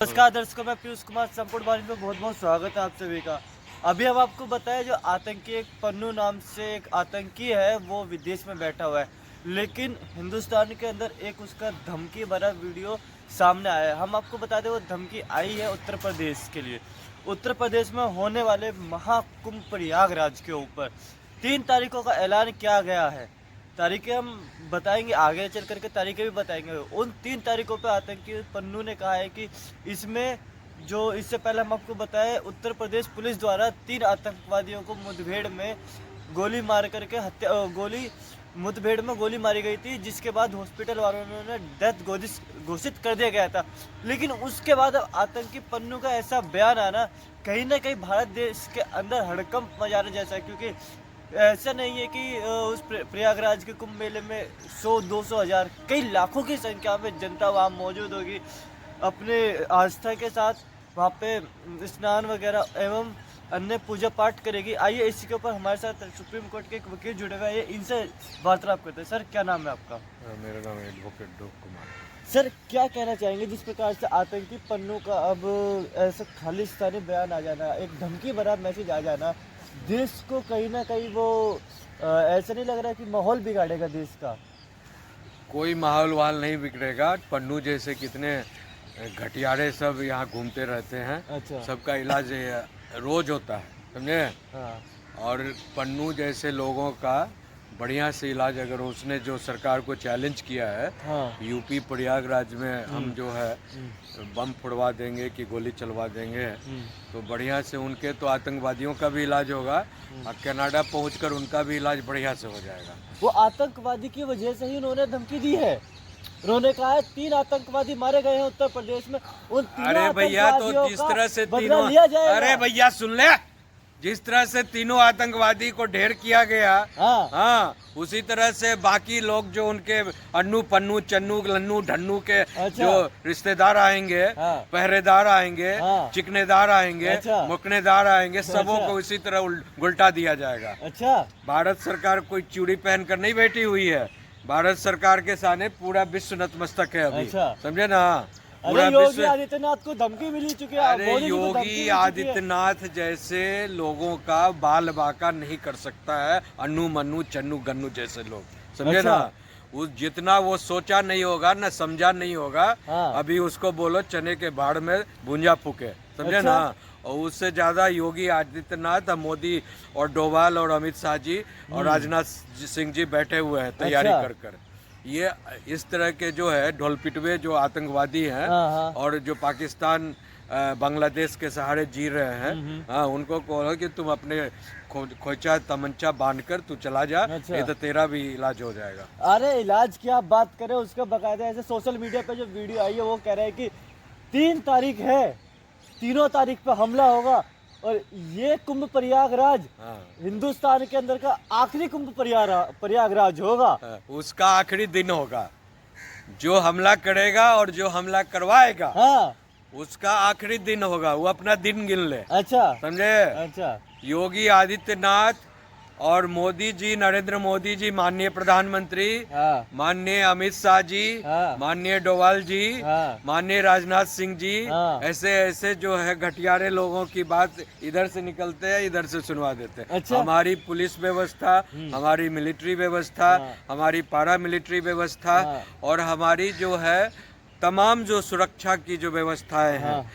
नमस्कार दर्शकों, मैं पीयूष कुमार संपूर्ण वाहिनी में बहुत बहुत स्वागत है आप सभी का। अभी हम आपको बताया जो आतंकी एक पन्नू नाम से एक आतंकी है वो विदेश में बैठा हुआ है, लेकिन हिंदुस्तान के अंदर एक उसका धमकी भरा वीडियो सामने आया है। हम आपको बता दें वो धमकी आई है उत्तर प्रदेश के लिए। उत्तर प्रदेश में होने वाले महाकुंभ प्रयागराज के ऊपर 3 तारीखों का ऐलान किया गया है। तारीखें हम बताएंगे, आगे चल करके तारीखें भी बताएंगे। उन 3 तारीखों पे आतंकी पन्नू ने कहा है कि इसमें जो इससे पहले हम आपको बताएं उत्तर प्रदेश पुलिस द्वारा 3 आतंकवादियों को मुठभेड़ में गोली मार करके मुठभेड़ में गोली मारी गई थी, जिसके बाद हॉस्पिटल वालों ने डेथ घोषित कर दिया गया था। लेकिन उसके बाद अब आतंकी पन्नू का ऐसा बयान आना कहीं ना कहीं भारत देश के अंदर हड़कंप मचाने जैसा है, क्योंकि ऐसा नहीं है कि उस प्रयागराज के कुंभ मेले में 100-200 हज़ार कई लाखों की संख्या में जनता वहाँ मौजूद होगी, अपने आस्था के साथ वहाँ पे स्नान वगैरह एवं अन्य पूजा पाठ करेगी। आइए इसी के ऊपर हमारे साथ सुप्रीम कोर्ट के एक वकील जुड़े हुए हैं, इनसे वार्तालाप करते हैं। सर, क्या नाम है आपका? मेरा नाम एडवोकेट ड्रूप कुमार। सर, क्या कहना चाहेंगे जिस प्रकार से आतंकी पन्नू का अब ऐसा खालिस्तानी बयान आ जाना, एक धमकी भरा मैसेज आ जाना, देश को कहीं ना कहीं वो ऐसा नहीं लग रहा कि माहौल बिगाड़ेगा देश का? कोई माहौल वाल नहीं बिगड़ेगा। पन्नू जैसे कितने घटियारे सब यहाँ घूमते रहते हैं। अच्छा। सबका इलाज रोज होता है, समझे। हाँ। और पन्नू जैसे लोगों का बढ़िया से इलाज, अगर उसने जो सरकार को चैलेंज किया है, हाँ। यूपी प्रयागराज में हम जो है बम फोड़वा देंगे कि गोली चलवा देंगे, तो बढ़िया से उनके तो आतंकवादियों का भी इलाज होगा और कनाडा पहुंचकर उनका भी इलाज बढ़िया से हो जाएगा। वो आतंकवादी की वजह से ही उन्होंने धमकी दी है। उन्होंने कहा है 3 आतंकवादी मारे गए हैं उत्तर प्रदेश में, उन 3 अरे भैया, तो जिस तरह से तीनों, अरे भैया सुन ले, जिस तरह से तीनों आतंकवादी को ढेर किया गया, हाँ, उसी तरह से बाकी लोग जो उनके अन्नू पन्नू चन्नू लन्नू ढन्नू के जो रिश्तेदार आएंगे, पहरेदार आएंगे, चिकनेदार आएंगे, मुकनेदार आएंगे, सबों को इसी तरह उल्टा दिया जाएगा। अच्छा। भारत सरकार कोई चूड़ी पहनकर नहीं बैठी हुई है। भारत सरकार के सामने पूरा विश्व नतमस्तक है अभी। अच्छा। समझे ना। अरे योगी आदित्यनाथ को धमकी मिली चुकी है। अरे योगी आदित्यनाथ जैसे लोगों का बाल बाका नहीं कर सकता है अन्नू मन्नू चन्नू गन्नू जैसे लोग, समझे। अच्छा। ना, उस जितना वो सोचा नहीं होगा ना समझा नहीं होगा। हाँ। अभी उसको बोलो चने के बाढ़ में भुंजा फूके, समझे। अच्छा। ना, और उससे ज्यादा योगी आदित्यनाथ, मोदी और डोभाल और अमित शाह जी और राजनाथ सिंह जी बैठे हुए हैं तैयारी। अच्छा। कर ये इस तरह के जो है ढोलपिटवे जो आतंकवादी हैं और जो पाकिस्तान बांग्लादेश के सहारे जी रहे हैं, हाँ, उनको कहो कि तुम अपने खोचा तमंचा बांधकर तू चला जा। अच्छा। ये तो तेरा भी इलाज हो जाएगा। अरे इलाज की आप बात करें, उसका बकायदा ऐसे सोशल मीडिया पे जो वीडियो आई है वो कह रहे हैं कि 3 तारीख है, 3 तारीख पे हमला होगा और ये कुंभ प्रयागराज हिंदुस्तान के अंदर का आखिरी कुंभ प्रयागराज होगा। उसका आखिरी दिन होगा। जो हमला करेगा और जो हमला करवाएगा, हाँ, उसका आखिरी दिन होगा। वो अपना दिन गिन ले। अच्छा, समझे। अच्छा। योगी आदित्यनाथ और मोदी जी, नरेंद्र मोदी जी, माननीय प्रधानमंत्री, हाँ, माननीय अमित शाह जी, हाँ, माननीय डोभाल जी, हाँ, माननीय राजनाथ सिंह जी, हाँ, ऐसे ऐसे जो है घटियारे लोगों की बात इधर से निकलते हैं, इधर से सुनवा देते हैं। अच्छा। हमारी पुलिस व्यवस्था, हमारी मिलिट्री व्यवस्था, हाँ, हमारी पारा मिलिट्री व्यवस्था, हाँ, और हमारी जो है तमाम जो सुरक्षा की जो व्यवस्थाएं हैं, हाँ,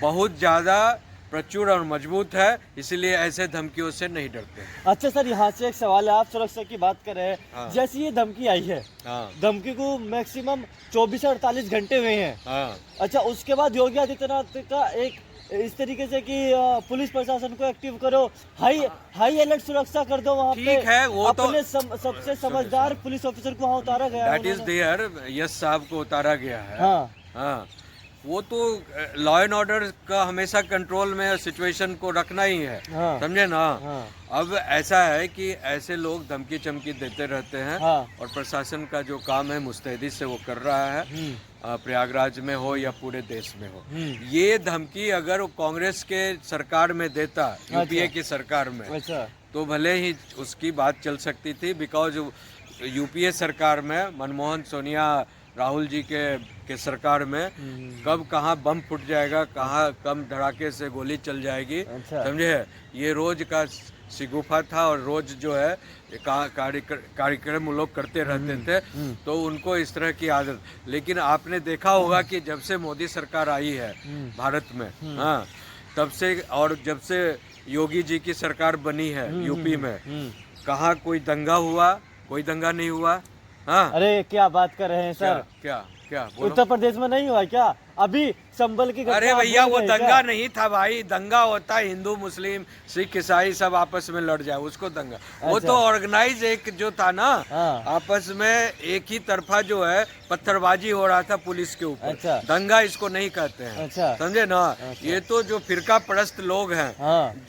बहुत ज्यादा प्रचुर और मजबूत है, इसलिए ऐसे धमकियों से नहीं डरते। अच्छा सर, यहाँ से एक सवाल है, आप सुरक्षा की बात कर रहे हैं। हाँ। जैसे ये धमकी आई है, हाँ, धमकी को मैक्सिमम 24 से 48 घंटे हुए हैं। हाँ। अच्छा, उसके बाद योगी आदित्यनाथ का एक इस तरीके से कि पुलिस प्रशासन को एक्टिव करो, हाई अलर्ट सुरक्षा कर दो वहाँ पे। ठीक है, वो तो सबसे समझदार पुलिस ऑफिसर को वहाँ उतारा गया। दैट इज देयर, यस साहब को उतारा गया है। हाँ। हाँ, वो तो लॉ एंड ऑर्डर का हमेशा कंट्रोल में सिचुएशन को रखना ही है। हाँ। समझे ना। हाँ। अब ऐसा है कि ऐसे लोग धमकी चमकी देते रहते हैं। हाँ। और प्रशासन का जो काम है मुस्तैदी से वो कर रहा है, प्रयागराज में हो या पूरे देश में हो। ये धमकी अगर वो कांग्रेस के सरकार में देता, यूपीए की सरकार में, अच्छा, तो भले ही उसकी बात चल सकती थी, बिकॉज यूपीए सरकार में मनमोहन, सोनिया राहुल जी के सरकार में कब कहाँ बम फूट जाएगा, कहाँ कम धड़ाके से गोली चल जाएगी, समझे। ये रोज का शिगुफा था और रोज जो है कार्यक्रम लोग करते रहते थे, तो उनको इस तरह की आदत। लेकिन आपने देखा होगा कि जब से मोदी सरकार आई है भारत में, हाँ, तब से, और जब से योगी जी की सरकार बनी है यूपी में, कहाँ कोई दंगा हुआ? कोई दंगा नहीं हुआ। हाँ, अरे क्या बात कर रहे हैं सर? क्या उत्तर प्रदेश में नहीं हुआ क्या? अभी संबल की घटना। अरे भैया वो दंगा नहीं था भाई, दंगा होता है हिंदू मुस्लिम सिख ईसाई सब आपस में लड़ जाए, उसको दंगा। वो तो ऑर्गेनाइज एक जो था ना, आपस में एक ही तरफा जो है पत्थरबाजी हो रहा था पुलिस के ऊपर। दंगा इसको नहीं कहते हैं, समझे ना। ये तो जो फिरका परस्त लोग हैं,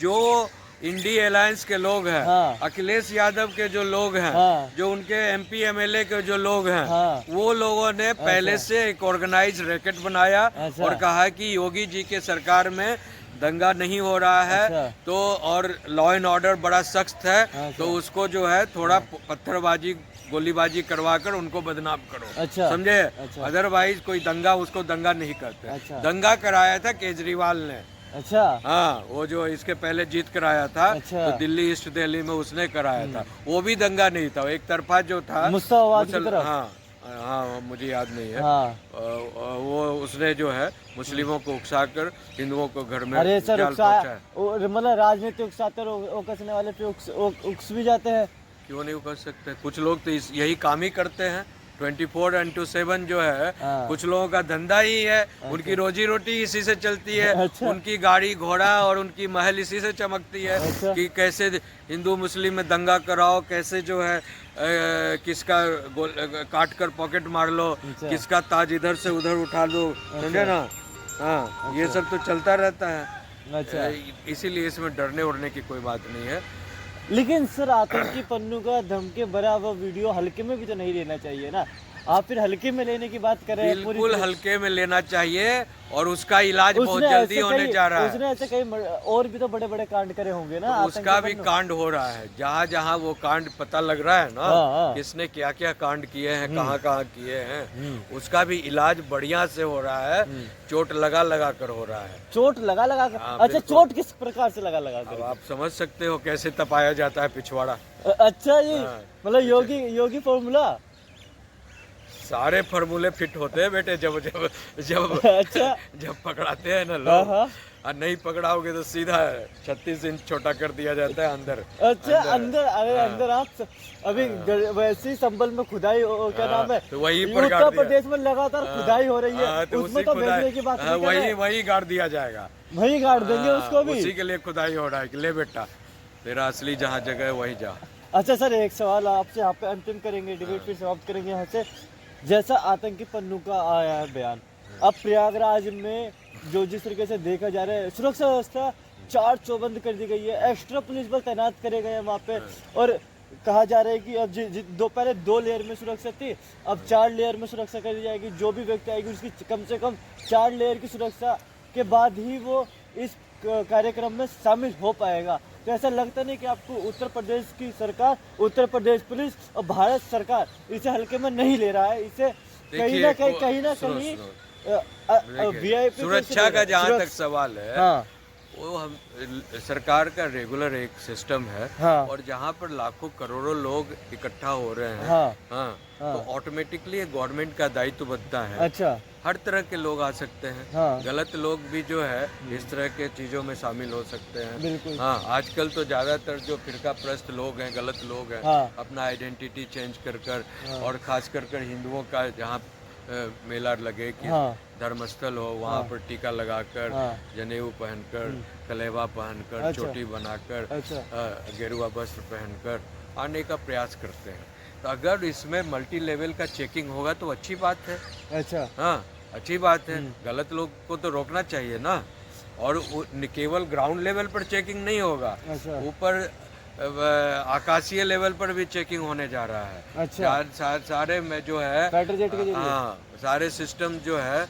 जो इंडिया अलायंस के लोग हैं, अखिलेश यादव के जो लोग हैं, जो उनके एमपी एमएलए के जो लोग हैं, वो लोगों ने पहले से एक ऑर्गेनाइज रैकेट बनाया और कहा कि योगी जी के सरकार में दंगा नहीं हो रहा है, तो और लॉ एंड ऑर्डर बड़ा सख्त है, तो उसको जो है थोड़ा पत्थरबाजी गोलीबाजी करवा कर उनको बदनाम करो, समझे। अदरवाइज कोई दंगा उसको दंगा नहीं करते। दंगा कराया था केजरीवाल ने। हाँ, वो जो इसके पहले जीत कराया था, तो दिल्ली ईस्ट दिल्ली में उसने कराया था, वो भी दंगा नहीं था, एक तरफा जो था। हाँ, मुझे याद नहीं है। वो उसने जो है मुस्लिमों को उकसाकर हिंदुओं को घर में जाल पहुंचाया। मतलब राजनीति उकसाते उकसने वाले पे उकस भी जाते हैं। क्यों नहीं उकस सकते? कुछ लोग तो यही काम ही करते हैं। 24/7 जो है, कुछ लोगों का धंधा ही है, उनकी रोजी रोटी इसी से चलती है। उनकी गाड़ी घोड़ा और उनकी महल इसी से चमकती है कि कैसे हिंदू मुस्लिम में दंगा कराओ, कैसे जो है किसका काट कर पॉकेट मार लो, किसका ताज इधर से उधर उठा लो, समझे ना। हाँ, ये सब तो चलता रहता है। इसीलिए इसमें डरने उड़ने की कोई बात नहीं है। लेकिन सर, आतंकी पन्नू का धमके भरा वो वीडियो हल्के में भी तो नहीं लेना चाहिए ना। आप फिर हल्के में लेने की बात कर रहे हैं। बिल्कुल हल्के में लेना चाहिए, और उसका इलाज बहुत जल्दी होने जा रहा है। उसने ऐसे कई और भी तो बड़े बड़े कांड करे होंगे ना, तो उसका भी कांड हो रहा है। जहाँ जहाँ वो कांड पता लग रहा है ना, किसने क्या क्या कांड किए हैं, कहाँ कहाँ किए हैं, उसका भी इलाज बढ़िया से हो रहा है। चोट लगा लगा कर हो रहा है। चोट लगा लगा कर? अच्छा, चोट किस प्रकार से लगा लगा कर? आप समझ सकते हो कैसे तपाया जाता है पिछवाड़ा। अच्छा जी, मतलब योगी फॉर्मूला। सारे फार्मूले फिट होते हैं बेटे, जब जब जब जब पकड़ाते हैं ना लोग, और नहीं पकड़ाओगे तो सीधा 36 इंच छोटा कर दिया जाता है अंदर। अंदर अंदर आप अभी वैसे ही संबल में खुदाई क्या नाम है, तो वही उत्तर प्रदेश में लगातार खुदाई हो रही है, तो उसमें तो भेजने की बात नहीं कर रहे। वही गाड़ दिया जाएगा, वही गाड़ देंगे उसको भी। उसी के लिए खुदाई हो रहा है कि ले बेटा तेरा असली जहाँ जगह है वही जा। अच्छा सर, एक सवाल आपसे, यहाँ पे अंतिम करेंगे, डिबेट फिर समाप्त करेंगे यहाँ से। जैसा आतंकी पन्नू का आया है बयान, अब प्रयागराज में जो जिस तरीके से देखा जा रहा है, सुरक्षा व्यवस्था 4 चौबंद कर दी गई है, एक्स्ट्रा पुलिस बल तैनात करे गए हैं वहाँ पे, और कहा जा रहा है कि अब पहले 2 लेयर में सुरक्षा थी, अब 4 लेयर में सुरक्षा कर दी जाएगी। जो भी व्यक्ति आएगी उसकी कम से कम 4 लेयर की सुरक्षा के बाद ही वो इस कार्यक्रम में शामिल हो पाएगा। तो ऐसा लगता नहीं कि आपको उत्तर प्रदेश की सरकार, उत्तर प्रदेश पुलिस और भारत सरकार इसे हल्के में नहीं ले रहा है, इसे कहीं ना कहीं VIP सुरक्षा का जहाँ तक सवाल है, वो हम सरकार का रेगुलर एक सिस्टम है, और जहाँ पर लाखों करोड़ों लोग इकट्ठा हो रहे हैं, तो ऑटोमेटिकली गवर्नमेंट का दायित्व बनता है। अच्छा, हर तरह के लोग आ सकते हैं, गलत लोग भी जो है इस तरह के चीजों में शामिल हो सकते हैं। हाँ, आजकल तो ज्यादातर जो फिरका परस्त लोग हैं, गलत लोग हैं, अपना आइडेंटिटी चेंज कर और खास कर हिंदुओं का जहाँ मेला लगे कि धर्मस्थल हो, वहाँ पर टीका लगाकर, जनेऊ पहनकर, कलेवा पहनकर, चोटी बनाकर, गेरुआ वस्त्र पहनकर आने का प्रयास करते हैं। तो अगर इसमें मल्टी लेवल का चेकिंग होगा तो अच्छी बात है। अच्छा, हाँ, अच्छी बात है। गलत लोग को तो रोकना चाहिए ना, और केवल ग्राउंड लेवल पर चेकिंग नहीं होगा, ऊपर आकाशीय लेवल पर भी चेकिंग होने जा रहा है। अच्छा, सारे में जो है सारे सिस्टम जो है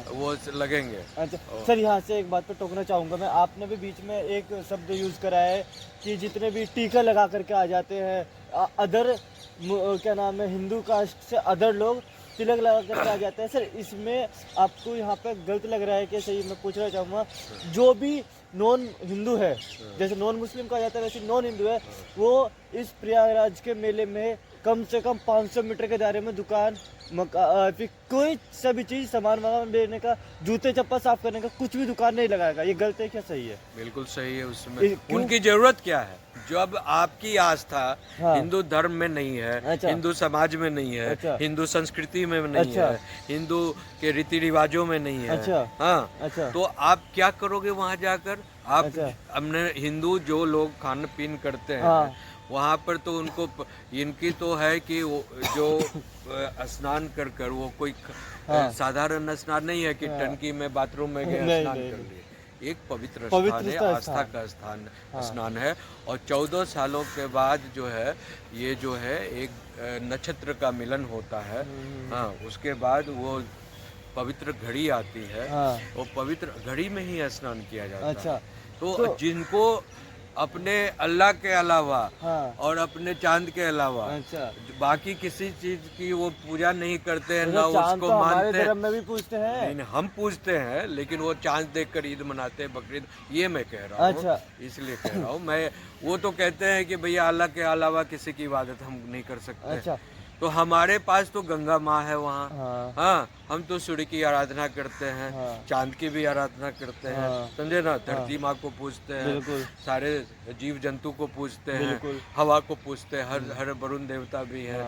वो लगेंगे। अच्छा सर, यहाँ से एक बात पे टोकना चाहूँगा मैं, आपने भी बीच में एक शब्द यूज करा है कि जितने भी टीका लगा करके आ जाते हैं अदर क्या नाम है हिंदू कास्ट से अदर लोग, तिलक लगा कर आ जाते हैं। सर इसमें आपको यहाँ पे गलत लग रहा है कि सही? मैं पूछना चाहूँगा, जो भी नॉन हिंदू है, जैसे नॉन मुस्लिम कहा जाता है वैसे नॉन हिंदू है, वो इस प्रयागराज के मेले में कम से कम 500 मीटर के दायरे में दुकान फिर कोई सभी चीज़ सामान वामान लेने का, जूते चप्पल साफ करने का कुछ भी दुकान नहीं लगाएगा। ये गलत है क्या सही है? बिल्कुल सही है। उसमें उनकी जरूरत क्या है? जब आपकी आस्था हिंदू धर्म में नहीं है, हिंदू समाज में नहीं है, हिंदू संस्कृति में नहीं है, हिंदू के रीति रिवाजों में नहीं है, हाँ, तो आप क्या करोगे वहाँ जाकर? आप हमने हिंदू जो लोग खान पीन करते हैं वहाँ पर तो उनको इनकी तो है कि जो स्नान कर कर वो कोई साधारण स्नान नहीं है कि टंकी में बाथरूम में गए स्नान कर लिए। एक पवित्र स्थान है, आस्था का स्नान है। और 14 सालों के बाद जो है ये जो है एक नक्षत्र का मिलन होता है, हाँ, उसके बाद वो पवित्र घड़ी आती है, वो पवित्र घड़ी में ही स्नान किया जाता है। तो जिनको अपने अल्लाह के अलावा और अपने चांद के अलावा बाकी किसी चीज की वो पूजा नहीं करते हैं, ना उसको मानते हैं। में भी पूछते हैं, नहीं हम पूछते हैं, लेकिन वो चांद देखकर ईद मनाते हैं, बकरीद। ये मैं कह रहा हूँ, इसलिए कह रहा हूँ मैं। वो तो कहते हैं कि भैया अल्लाह के अलावा किसी की इबादत हम नहीं कर सकते। तो हमारे पास तो गंगा माँ है वहाँ, हाँ, हम तो सूर्य की आराधना करते हैं, चांद की भी आराधना करते हैं, समझे ना, धरती माँ को पूजते हैं, सारे जीव जंतु को पूजते हैं, हवा को पूजते हैं, हर वरुण देवता भी है,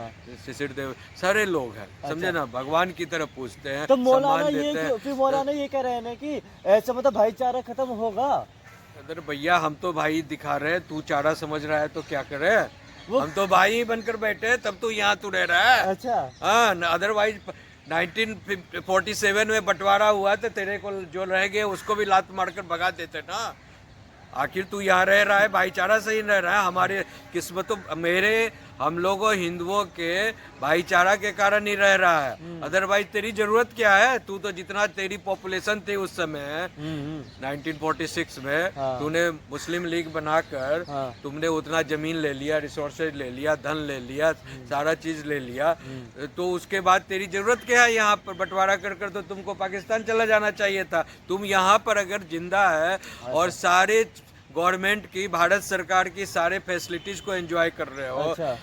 शिशिर देव, सारे लोग हैं, समझे ना, भगवान की तरफ पूजते हैं, तो मौलाना ये कह रहे हैं कि ऐसा मतलब भाईचारा खत्म होगा? अरे भैया हम तो भाई दिखा रहे हैं, तू चारा समझ रहा है तो क्या करे? हम तो भाई ही बनकर बैठे, तब तो यहाँ तू रह रहा है। अच्छा, हाँ, अदरवाइज 1947 में बंटवारा हुआ तो तेरे को जो रह गए उसको भी लात मारकर भगा देते ना। आखिर तू यहाँ रह रहा है, भाईचारा सही रह रहा है। हमारे किस्मतों हम लोगों हिंदुओं के भाईचारा के कारण ही रह रहा है। अदरवाइज तेरी जरूरत क्या है? तू तो जितना तेरी पॉपुलेशन थी उस समय 1946 में, तूने मुस्लिम लीग बनाकर तुमने उतना जमीन ले लिया, रिसोर्सेज ले लिया, धन ले लिया, सारा चीज ले लिया, तो उसके बाद तेरी जरूरत क्या है यहाँ पर बंटवारा कर कर? तो तुमको पाकिस्तान चला जाना चाहिए था। तुम यहाँ पर अगर जिंदा है और सारे गवर्नमेंट की, भारत सरकार की सारे फैसिलिटीज को एंजॉय कर रहे हो,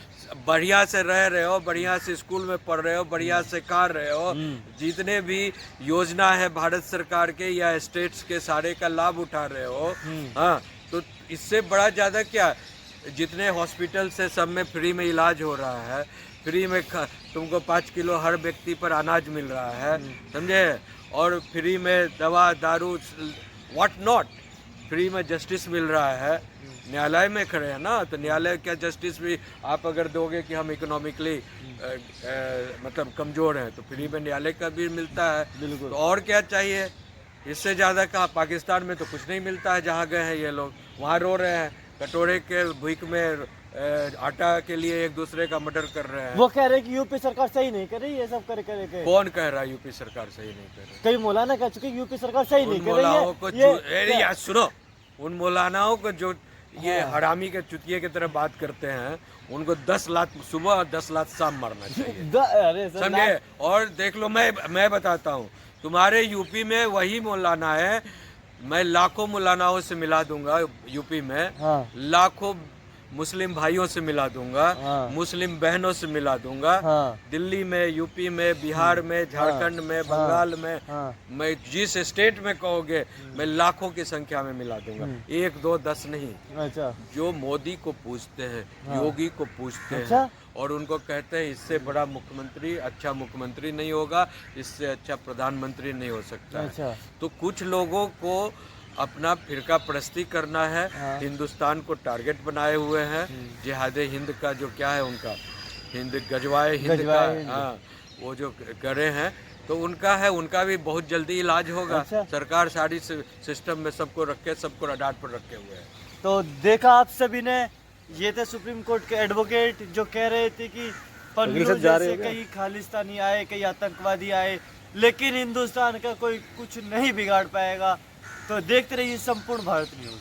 बढ़िया से रह रहे हो, बढ़िया से स्कूल में पढ़ रहे हो, बढ़िया से खा रहे हो, जितने भी योजना है भारत सरकार के या स्टेट्स के सारे का लाभ उठा रहे हो, हाँ, तो इससे बड़ा ज्यादा क्या? जितने हॉस्पिटल से सब में फ्री में इलाज हो रहा है, फ्री में तुमको 5 किलो हर व्यक्ति पर अनाज मिल रहा है, समझे, और फ्री में दवा दारू व्हाट नॉट, फ्री में जस्टिस मिल रहा है। न्यायालय में खड़े हैं ना, तो न्यायालय क्या जस्टिस भी आप अगर दोगे कि हम इकोनॉमिकली मतलब कमजोर हैं, तो फ्री में न्यायालय का भी मिलता है। तो और क्या चाहिए? इससे ज़्यादा कहाँ? पाकिस्तान में तो कुछ नहीं मिलता है। जहाँ गए हैं ये लोग वहाँ रो रहे हैं, कटोरे के भूख में आटा के लिए एक दूसरे का मर्डर कर रहे हैं। वो कह रहे हैं कि यूपी सरकार सही नहीं कर रही, ये सब कर। कौन कह रहा है यूपी सरकार सही नहीं कर रही? कई मौलाना कह चुके यूपी सरकार सही नहीं कर रही है। यार सुनो, उन मौलानाओं को जो ये हरामी के चुतिये की तरह बात करते हैं, उनको 10 लाख सुबह और 10 लाख शाम मारना चाहिए, समझे? और देख लो, मैं बताता हूँ, तुम्हारे यूपी में वही मौलाना है, मैं लाखों मौलानाओं से मिला दूंगा यूपी में, लाखों मुस्लिम भाइयों से मिला दूंगा, मुस्लिम बहनों से मिला दूंगा, दिल्ली में, यूपी में, बिहार में, झारखंड में, बंगाल में, मैं जिस स्टेट में कहोगे मैं लाखों की संख्या में मिला दूंगा, 1 2 10 नहीं। अच्छा, जो मोदी को पूछते हैं, योगी को पूछते हैं, और उनको कहते हैं इससे बड़ा मुख्यमंत्री, अच्छा मुख्यमंत्री नहीं होगा, इससे अच्छा प्रधानमंत्री नहीं हो सकता। अच्छा, तो कुछ लोगों को अपना फिरका परस्ती करना है, हिंदुस्तान को टारगेट बनाए हुए हैं, जिहाद हिंद का जो क्या है उनका, हिंद गजवाए हिंद का, हाँ, वो जो करे हैं, तो उनका है, उनका भी बहुत जल्दी इलाज होगा। अच्छा? सरकार सारी सिस्टम में सबको रखे, सबको रडार पर रखे हुए हैं। तो देखा आप सभी ने, ये थे सुप्रीम कोर्ट के एडवोकेट जो कह रहे थे कि पन्नू जैसे कई खालिस्तानी आए, कई आतंकवादी आए, लेकिन हिंदुस्तान का कोई कुछ नहीं बिगाड़ पाएगा। तो देखते रहिए संपूर्ण भारत न्यूज।